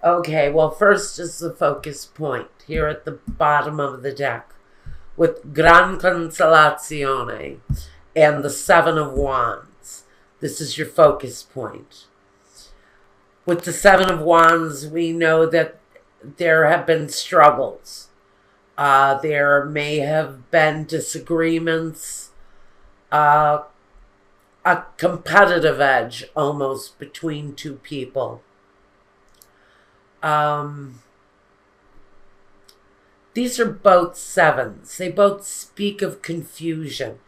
Okay, well, first is the focus point here at the bottom of the deck with Gran Consolazione and the Seven of Wands. This is your focus point. With the Seven of Wands, we know that there have been struggles. There may have been disagreements, a competitive edge almost between two people. These are both sevens. They both speak of confusion,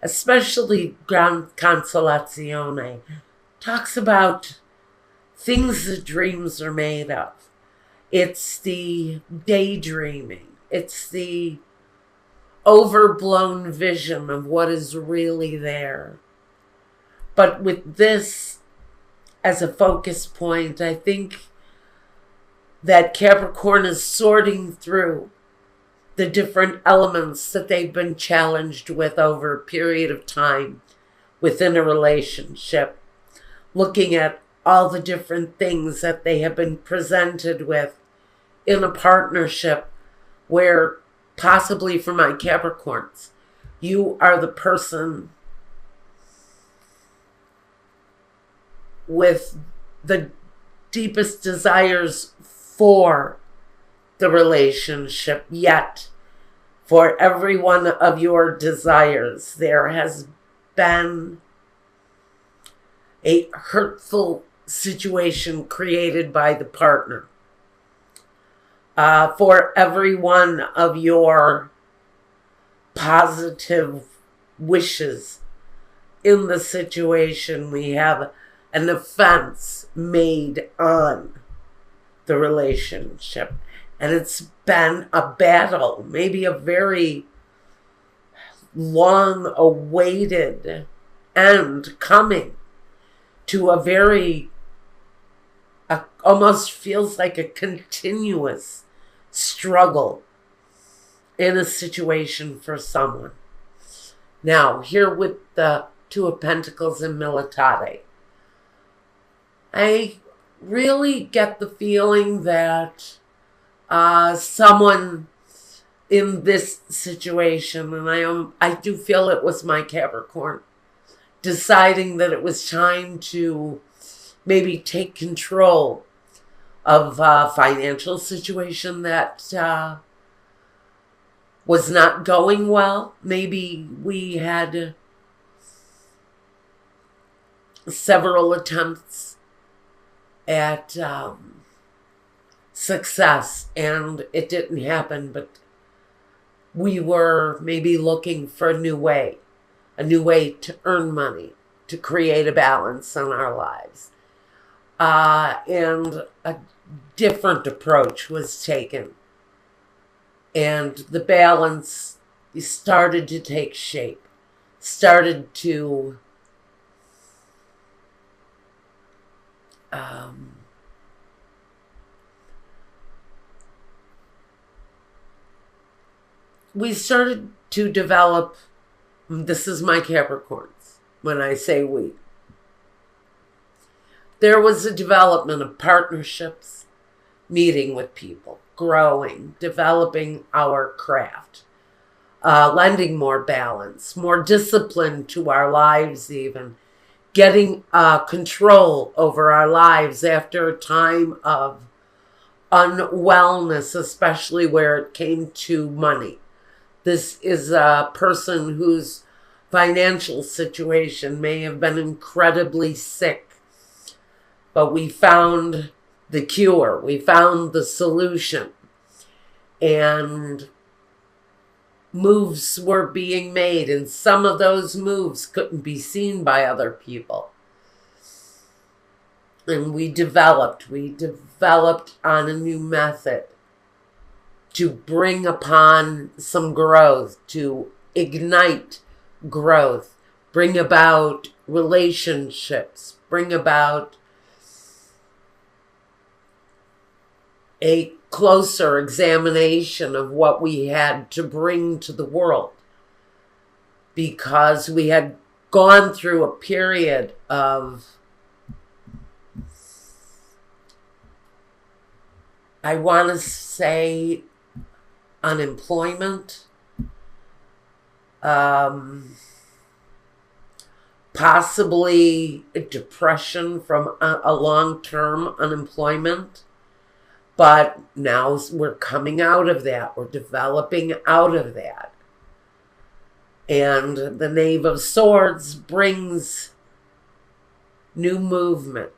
especially Gran Consolazione talks about things that dreams are made of. It's the daydreaming. It's the overblown vision of what is really there. But with this as a focus point, I think that Capricorn is sorting through the different elements that they've been challenged with over a period of time within a relationship, looking at all the different things that they have been presented with in a partnership where possibly for my Capricorns, you are the person with the deepest desires for the relationship, yet for every one of your desires, there has been a hurtful situation created by the partner. For every one of your positive wishes in the situation, we have an offense made on the relationship. And it's been a battle, maybe a very long-awaited end coming to a very, almost feels like a continuous struggle in a situation for someone. Now, here with the Two of Pentacles and Militate, I really get the feeling that someone in this situation, and I do feel it was my Capricorn, deciding that it was time to maybe take control of a financial situation that was not going well. Maybe we had several attempts at success and it didn't happen, but we were maybe looking for a new way to earn money, to create a balance in our lives. And a different approach was taken. And the balance started to take shape, started to we started to develop, this is my Capricorns, when I say we. There was a development of partnerships, meeting with people, growing, developing our craft, lending more balance, more discipline to our lives even, getting control over our lives after a time of unwellness, especially where it came to money. This is a person whose financial situation may have been incredibly sick, but we found the cure. We found the solution. And moves were being made, and some of those moves couldn't be seen by other people. And we developed on a new method to bring upon some growth, to ignite growth, bring about relationships, bring about a closer examination of what we had to bring to the world, because we had gone through a period of I want to say unemployment, possibly depression from a long-term unemployment. But now we're coming out of that. We're developing out of that. And the Knave of Swords brings new movement,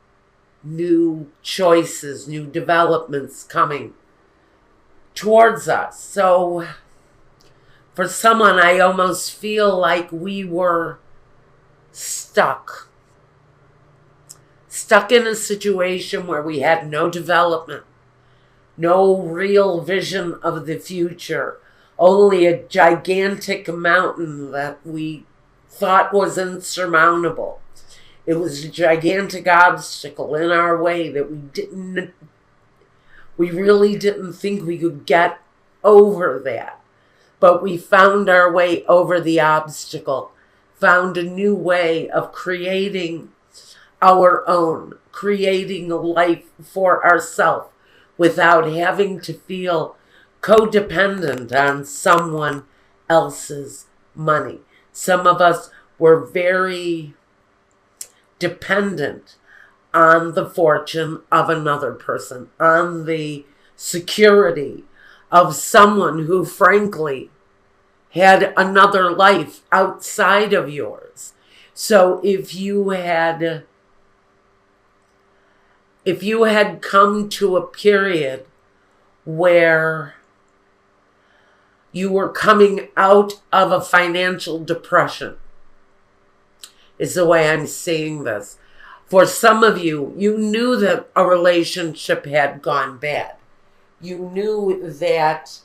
new choices, new developments coming towards us. So for someone, I almost feel like we were stuck in a situation where we had no development, no real vision of the future, only a gigantic mountain that we thought was insurmountable. It was a gigantic obstacle in our way that we really didn't think we could get over that. But we found our way over the obstacle, found a new way of creating our own, creating a life for ourselves without having to feel codependent on someone else's money. Some of us were very dependent on the fortune of another person, on the security of someone who, frankly, had another life outside of yours. So if you had come to a period where you were coming out of a financial depression, is the way I'm seeing this. For some of you, you knew that a relationship had gone bad. You knew that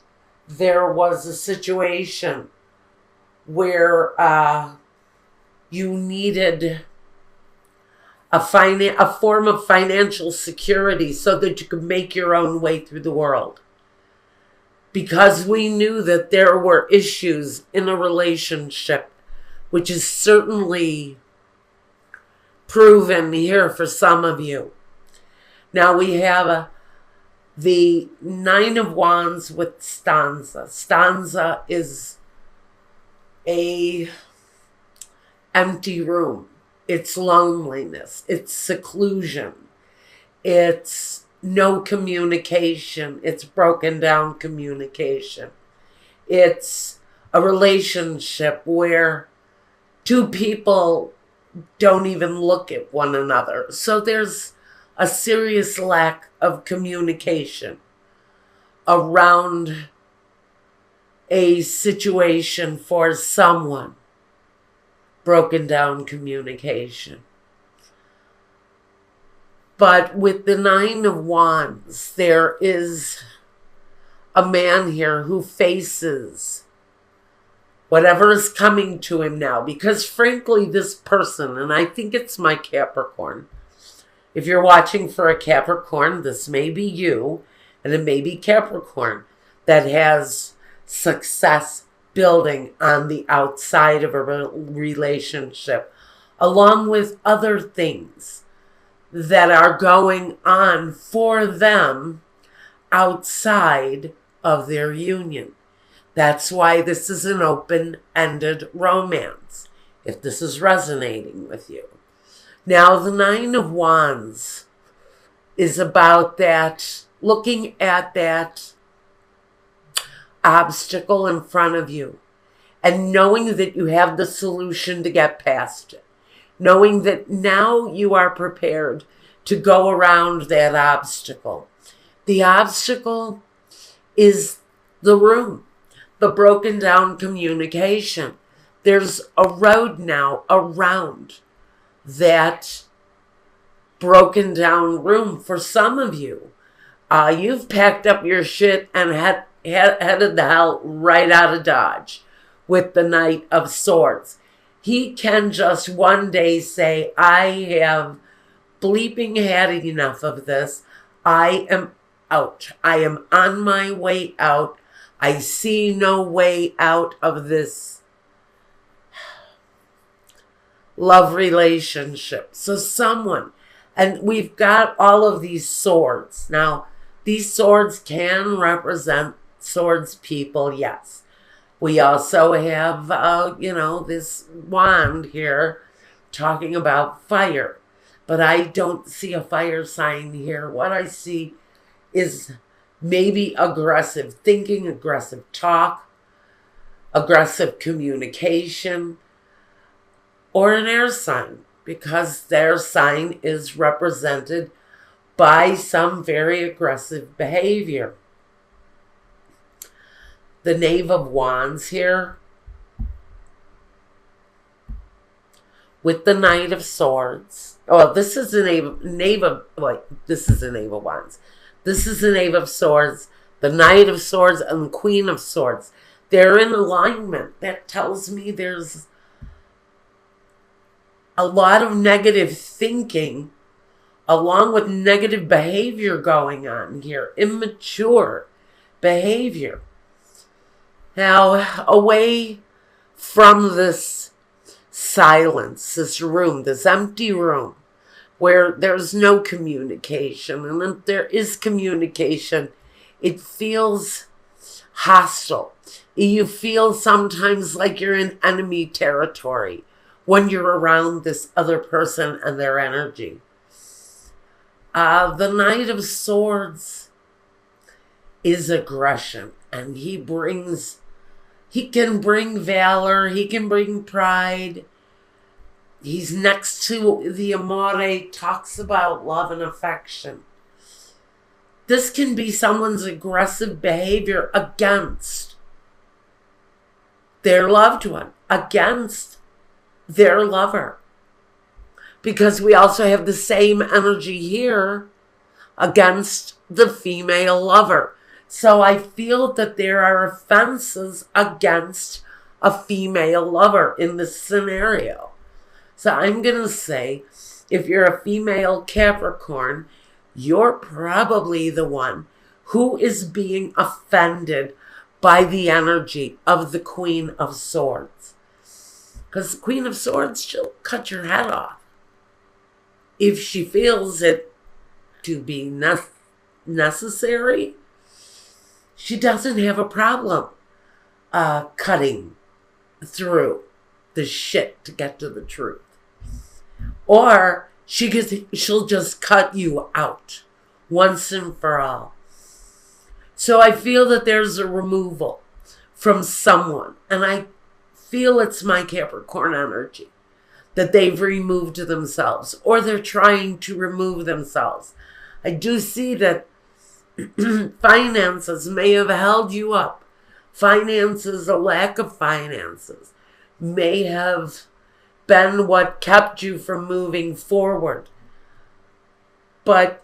there was a situation where you needed a form of financial security so that you could make your own way through the world. Because we knew that there were issues in a relationship, which is certainly proven here for some of you. Now we have the Nine of Wands with stanza. Stanza is a empty room. It's loneliness. It's seclusion. It's no communication. It's broken down communication. It's a relationship where two people don't even look at one another. So there's a serious lack of communication around a situation for someone. Broken down communication. But with the Nine of Wands, there is a man here who faces whatever is coming to him now. Because frankly, this person, and I think it's my Capricorn, if you're watching for a Capricorn, this may be you, and it may be Capricorn that has success building on the outside of a relationship, along with other things that are going on for them outside of their union. That's why this is an open-ended romance, if this is resonating with you. Now, the Nine of Wands is about that, looking at that obstacle in front of you and knowing that you have the solution to get past it. Knowing that now you are prepared to go around that obstacle. The obstacle is the room, the broken down communication. There's a road now around that broken down room. For some of you, you've packed up your shit and headed the hell right out of Dodge with the Knight of Swords. He can just one day say, I have bleeping had enough of this. I am out. I am on my way out. I see no way out of this love relationship. So someone, and we've got all of these swords. Now, These swords can represent swords people, yes. We also have, this wand here talking about fire. But I don't see a fire sign here. What I see is maybe aggressive thinking, aggressive talk, aggressive communication, or an air sign, because their sign is represented by some very aggressive behavior. The Knave of Wands here with the Knight of Swords. Oh, this is a this is a Knave of Wands. This is the Knave of Swords, the Knight of Swords, and the Queen of Swords. They're in alignment. That tells me there's a lot of negative thinking along with negative behavior going on here. Immature behavior. Now, away from this silence, this room, this empty room, where there's no communication, and if there is communication, it feels hostile. You feel sometimes like you're in enemy territory when you're around this other person and their energy. The Knight of Swords is aggression, and he can bring valor, he can bring pride. He's next to the Amore, talks about love and affection. This can be someone's aggressive behavior against their loved one, against their lover. Because we also have the same energy here against the female lover. So I feel that there are offenses against a female lover in this scenario. So I'm going to say, if you're a female Capricorn, you're probably the one who is being offended by the energy of the Queen of Swords. Because the Queen of Swords, she'll cut your head off if she feels it to be necessary. She doesn't have a problem cutting through the shit to get to the truth. Or she'll just cut you out once and for all. So I feel that there's a removal from someone. And I feel it's my Capricorn energy. That they've removed themselves. Or they're trying to remove themselves. I do see that finances may have held you up. Finances, a lack of finances, may have been what kept you from moving forward. But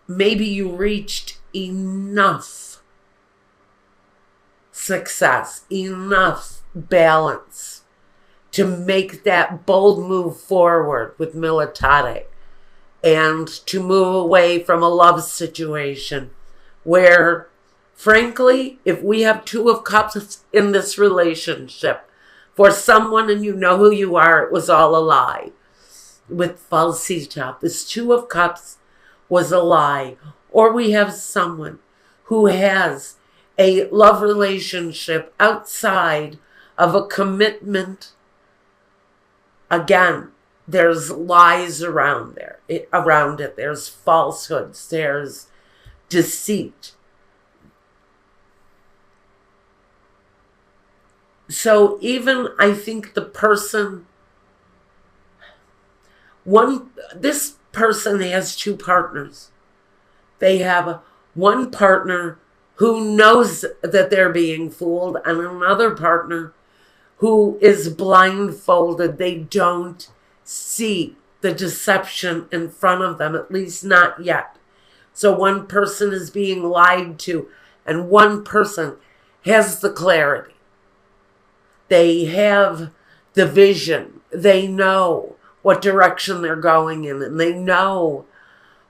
maybe you reached enough success, enough balance to make that bold move forward with Militate and to move away from a love situation where, frankly, if we have Two of Cups in this relationship, for someone and you know who you are, it was all a lie. With Falsita, this Two of Cups was a lie. Or we have someone who has a love relationship outside of a commitment. Again, there's lies around it. There's falsehoods. There's deceit. So even I think this person has two partners. They have one partner who knows that they're being fooled and another partner who is blindfolded. They don't see the deception in front of them, at least not yet. So one person is being lied to and one person has the clarity. They have the vision. They know what direction they're going in, and they know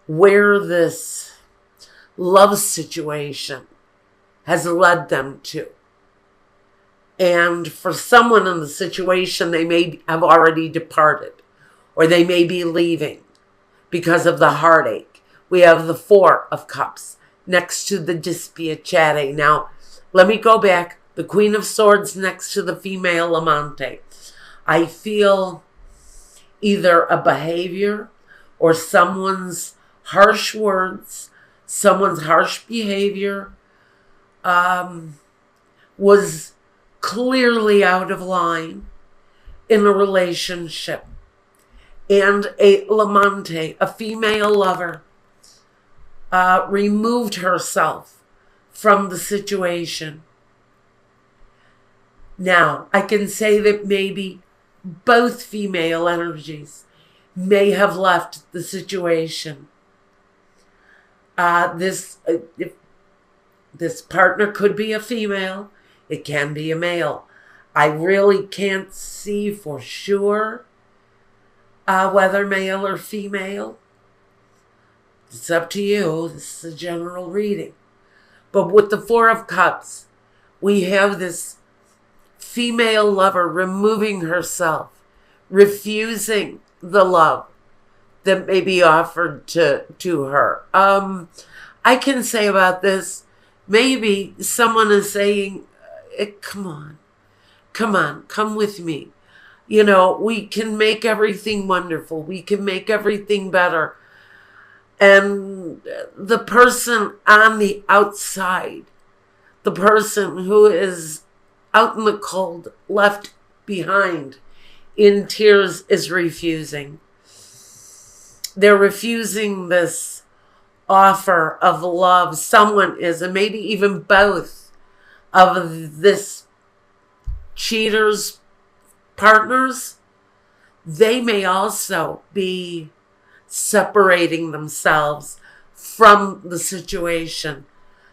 where this love situation has led them to. And for someone in the situation, they may have already departed, or they may be leaving because of the heartache. We have the Four of Cups. next to the dispiacere. Now, let me go back. The Queen of Swords next to the female amante. I feel either a behavior or someone's harsh words, someone's harsh behavior was clearly out of line in a relationship. And a l'amante, a female lover, removed herself from the situation. Now, I can say that maybe both female energies may have left the situation. This partner could be a female. It can be a male. I really can't see for sure whether male or female. It's up to you. This is a general reading. But with the Four of Cups, we have this female lover removing herself, refusing the love that may be offered to her. I can say about this, maybe someone is saying, come on, come with me. You know, we can make everything wonderful. We can make everything better. And the person on the outside, the person who is out in the cold, left behind in tears, is refusing. They're refusing this offer of love. Someone is, and maybe even both of this cheater's partners, they may also be separating themselves from the situation,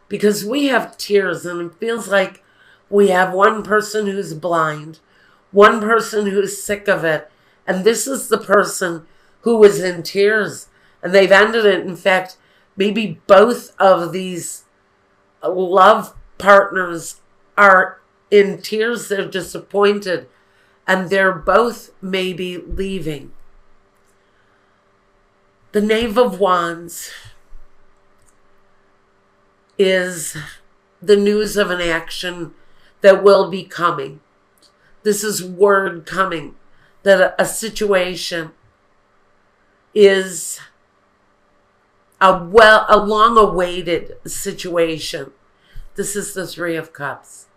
because we have tears and it feels like we have one person who's blind, one person who's sick of it, and this is the person who is in tears and they've ended it. In fact, maybe both of these love partners are in tears, they're disappointed, and they're both maybe leaving. The Knave of Wands is the news of an action that will be coming. This is word coming that a situation is a long-awaited situation. This is the Three of Cups.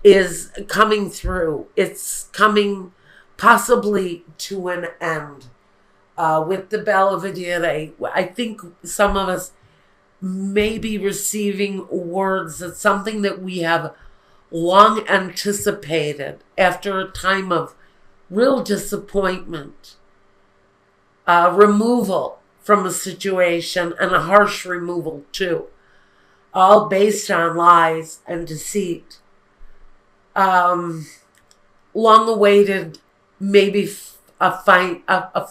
Is coming through. It's coming possibly to an end. With the Belvedere, I think some of us may be receiving words that something that we have long anticipated after a time of real disappointment, removal from a situation, and a harsh removal too, all based on lies and deceit. Long-awaited, maybe a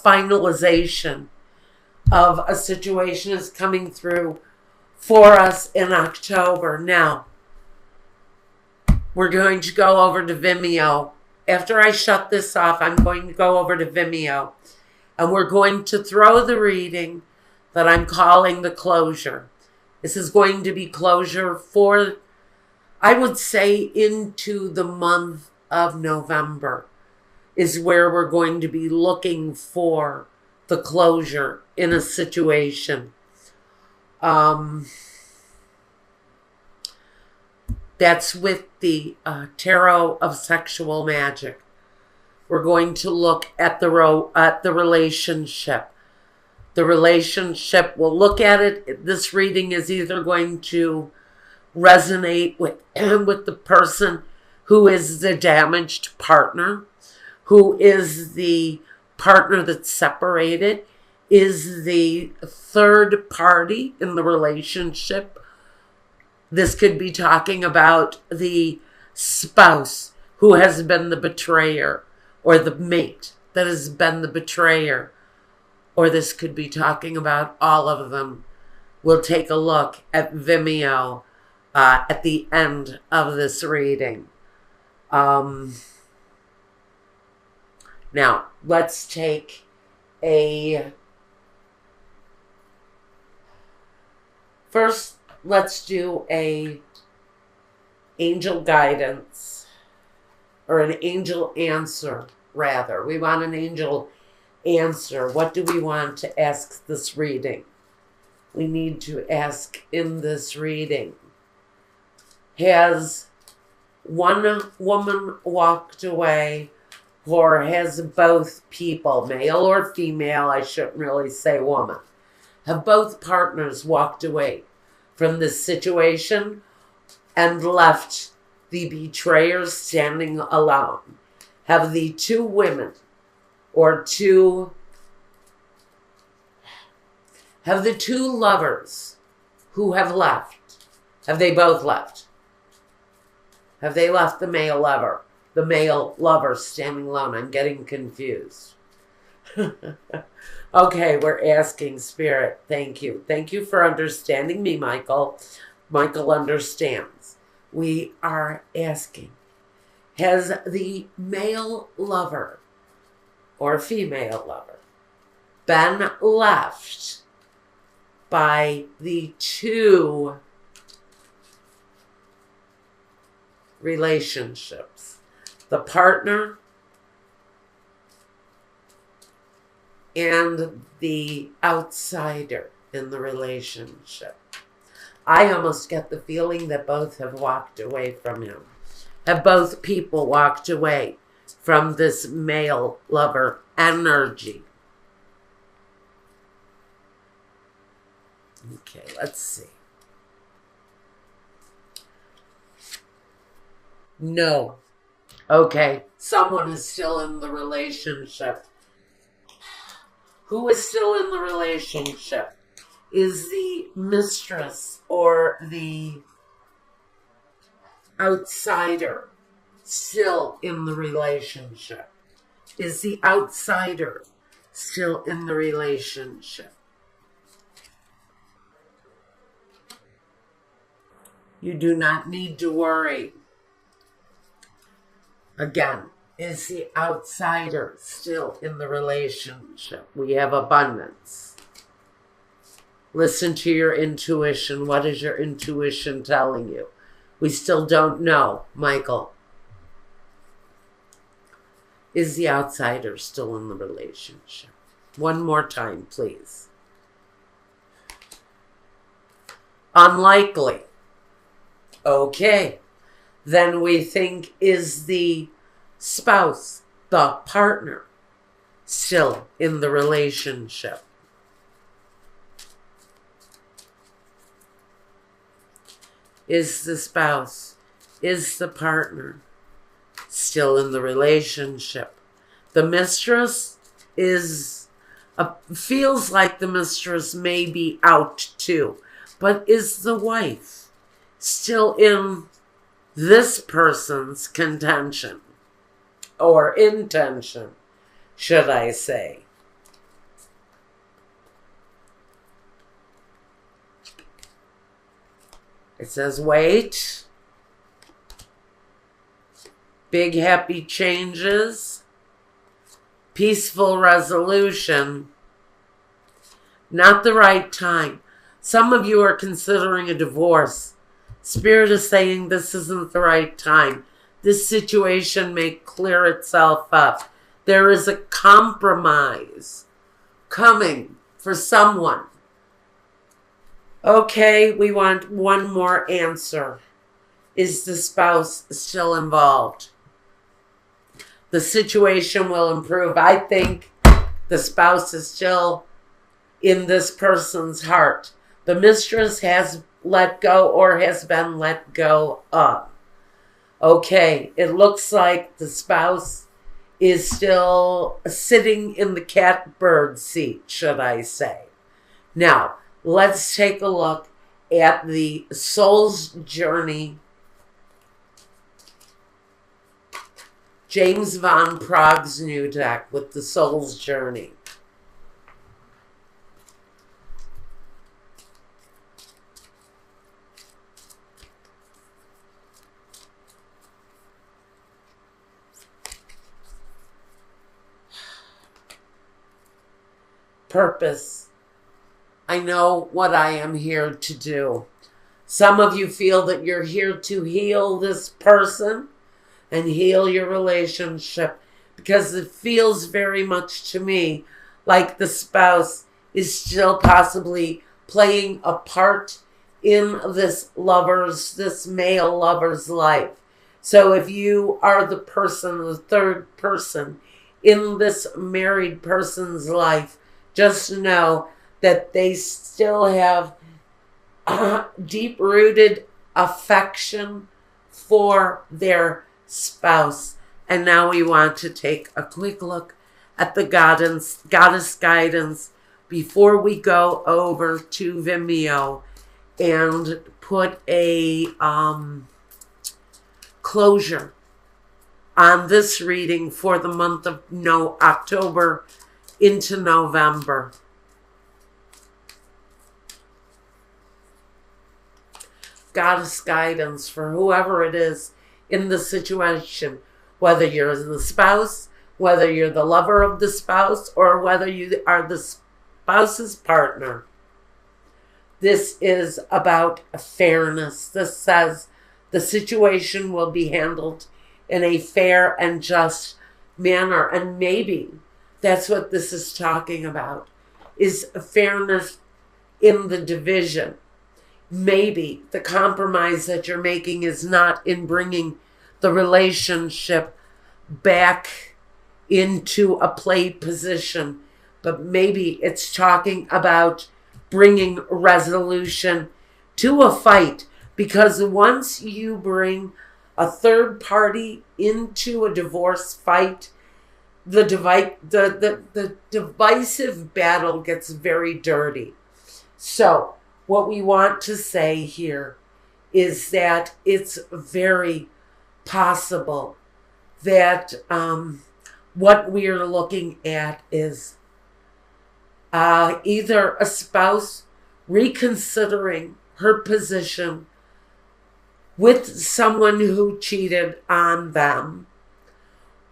finalization of a situation is coming through for us in October. Now, we're going to go over to Vimeo. After I shut this off, I'm going to go over to Vimeo, and we're going to throw the reading that I'm calling the closure. This is going to be closure for, I would say, into the month of November is where we're going to be looking for the closure in a situation. That's with the Tarot of Sexual Magic. We're going to look at the relationship. The relationship, we'll look at it. This reading is either going to resonate with the person who is the damaged partner, who is the partner that's separated, is the third party in the relationship. This could be talking about the spouse who has been the betrayer, or the mate that has been the betrayer. Or this could be talking about all of them. We'll take a look at Vimeo at the end of this reading. Now, let's take a... First, let's do a angel guidance, or an angel answer, rather. We want an angel answer. What do we want to ask this reading? We need to ask in this reading, has one woman walked away, or has both people, male or female, I shouldn't really say woman, have both partners walked away from this situation and left the betrayer standing alone? Have the two women or have the two lovers who have left, have they both left? Have they left the male lover standing alone? I'm getting confused. Okay, we're asking Spirit. Thank you. Thank you for understanding me, Michael. Michael understands. We are asking, has the male lover or female lover been left by the two relationships, the partner and the outsider in the relationship? I almost get the feeling that both have walked away from him. Have both people walked away from this male lover energy? Okay, let's see. No. Okay, someone is still in the relationship. Who is still in the relationship? Is the mistress or the outsider still in the relationship? Is the outsider still in the relationship? You do not need to worry. Again, is the outsider still in the relationship? We have abundance. Listen to your intuition. What is your intuition telling you? We still don't know, Michael. Is the outsider still in the relationship? One more time, please. Unlikely. Okay. Then we think, is the spouse, the partner, still in the relationship? Is the spouse, is the partner still in the relationship? The mistress feels like the mistress may be out too, but is the wife still in this person's contention or intention, should I say? It says, wait. Big happy changes. Peaceful resolution. Not the right time. Some of you are considering a divorce. Spirit is saying this isn't the right time. This situation may clear itself up. There is a compromise coming for someone. Okay, we want one more answer. Is the spouse still involved? The situation will improve. I think the spouse is still in this person's heart. The mistress has let go or has been let go of. Okay, it looks like the spouse is still sitting in the catbird seat, should I say. Now, let's take a look at the soul's journey. James Van Prague's new deck with the soul's journey. Purpose. I know what I am here to do. Some of you feel that you're here to heal this person and heal your relationship, because it feels very much to me like the spouse is still possibly playing a part in this male lover's life. So if you are the person, the third person in this married person's life, just know that they still have deep-rooted affection for their spouse. And now we want to take a quick look at the goddess guidance before we go over to Vimeo and put a closure on this reading for the month of October into November. Goddess guidance for whoever it is in the situation, whether you're the spouse, whether you're the lover of the spouse, or whether you are the spouse's partner. This is about fairness. This says the situation will be handled in a fair and just manner. And maybe that's what this is talking about, is fairness in the division. Maybe the compromise that you're making is not in bringing the relationship back into a play position, but maybe it's talking about bringing resolution to a fight. Because once you bring a third party into a divorce fight, the divisive battle gets very dirty. So what we want to say here is that it's very possible that what we're looking at is either a spouse reconsidering her position with someone who cheated on them,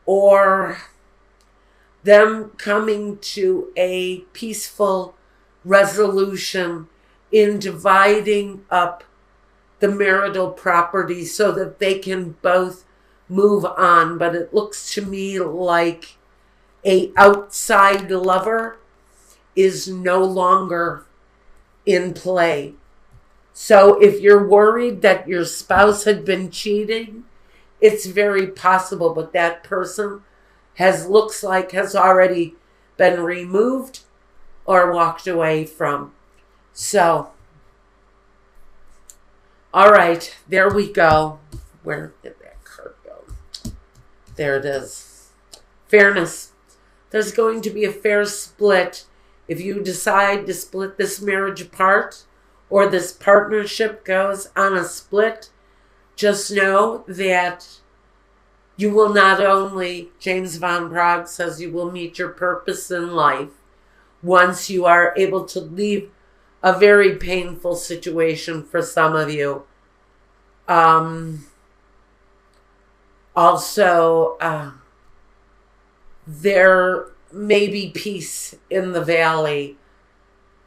or them coming to a peaceful resolution in dividing up the marital property so that they can both move on. But it looks to me like a outside lover is no longer in play. So if you're worried that your spouse had been cheating, it's very possible, but that person looks like has already been removed or walked away from. So, all right, there we go. Where did that card go? There it is. Fairness. There's going to be a fair split. If you decide to split this marriage apart, or this partnership goes on a split, just know that you will not only, James Van Praagh says, you will meet your purpose in life once you are able to leave a very painful situation for some of you. Also, there may be peace in the valley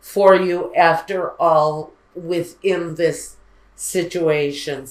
for you after all within this situation.